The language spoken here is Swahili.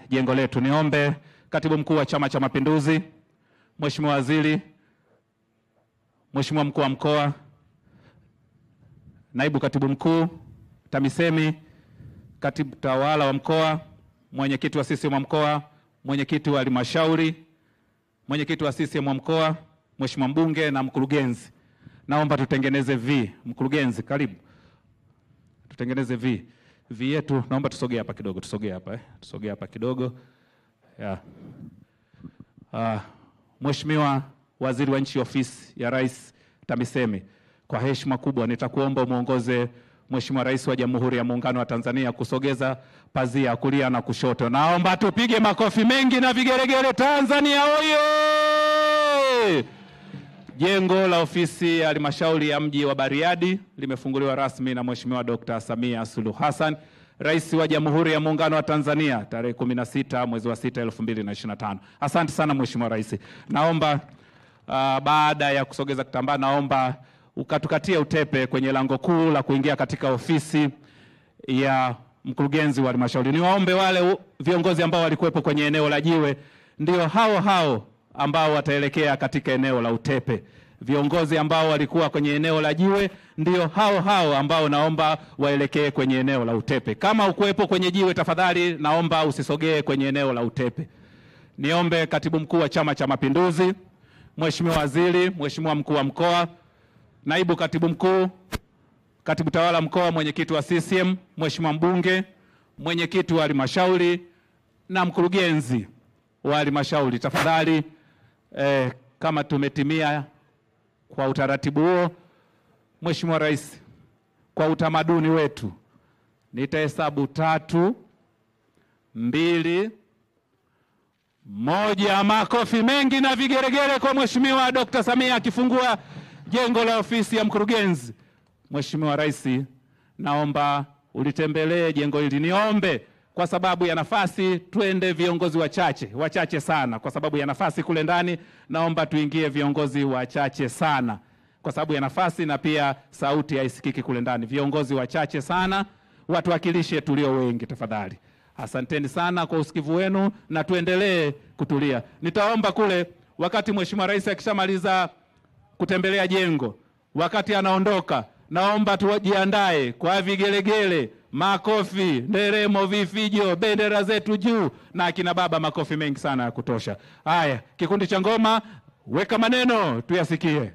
jengo letu. Niombe Katibu Mkuu wa Chama cha Mapinduzi, Mheshimiwa Waziri, Mheshimiwa Mkuu wa Mkoa, Naibu Katibu Mkuu, TAMISEMI, Katibu Tawala wa Mkoa, Mwenyekiti wa CCM wa Mkoa, Mwenyekiti wa Halmashauri, Mwenyekiti wa CCM wa Mkoa, Mheshimiwa Mbunge na Mkurugenzi. Naomba tutengeneze V. Mkurugenzi, karibu. Tutengeneze V. V yetu, naomba tusogee hapa kidogo, tusogee hapa kidogo. Mheshimiwa Waziri wa Nchi Ofisi ya Rais TAMISEMI, kwa heshima kubwa nitakuomba muongoze Mheshimiwa Rais wa Jamhuri ya Muungano wa Tanzania kusogeza pazia kulia na kushoto. Naomba tupige makofi mengi na vigeregere. Tanzania oye! Jengo la ofisi ya halmashauri ya mji wa Bariadi limefunguliwa rasmi na Mheshimiwa Dr. Samia Suluhu Hassan, Rais wa Jamhuri ya Muungano wa Tanzania, tarehe 16 mwezi wa 6 2025. Asante sana Mheshimiwa Rais. Naomba baada ya kusogeza kitambaa, naomba ukatukatie utepe kwenye lango kuu la kuingia katika ofisi ya mkurugenzi wa halmashauri. Niwaombe wale viongozi ambao walikuwepo kwenye eneo la jiwe ndio hao ambao wataelekea katika eneo la utepe. Viongozi ambao walikuwa kwenye eneo la jiwe ndio hao ambao naomba waelekee kwenye eneo la utepe. Kama ukuwepo kwenye jiwe, tafadhali naomba usisogee kwenye eneo la utepe. Niombe Katibu Mkuu wa Chama cha Mapinduzi, Mheshimiwa Waziri, Mheshimiwa Mkuu wa Mkoa, Naibu Katibu Mkuu, Katibu Tawala Mkoa, Mwenyekiti wa CCM, Mheshimiwa Mbunge, Mwenyekiti wa Halmashauri na Mkurugenzi wa Halmashauri, tafadhali kama tumetimia kwa utaratibu huo, Mheshimiwa Rais, kwa utamaduni wetu nitahesabu 3, 2, 1. Makofi mengi na vigeregere kwa Mheshimiwa Dr. Samia akifungua jengo la ofisi ya mkurugenzi. Mheshimiwa Rais, naomba ulitembelee jengo hili. Niombe kwa sababu ya nafasi twende viongozi wachache sana. Kwa sababu ya nafasi kule ndani, naomba tuingie viongozi wachache sana kwa sababu ya nafasi, na pia sauti haisikiki kule ndani. Viongozi wachache sana, watuwakilishe tulio wengi tafadhali. Asanteni sana kwa usikivu wenu na tuendelee kutulia. Nitaomba kule wakati Mheshimiwa Rais akishamaliza kutembelea jengo, wakati anaondoka, naomba tujiandae kwa vigelegele, makofi, nderemo, vifijo, bendera zetu juu, na akina baba makofi mengi sana ya kutosha. Haya, kikundi cha ngoma, weka maneno tuyasikie.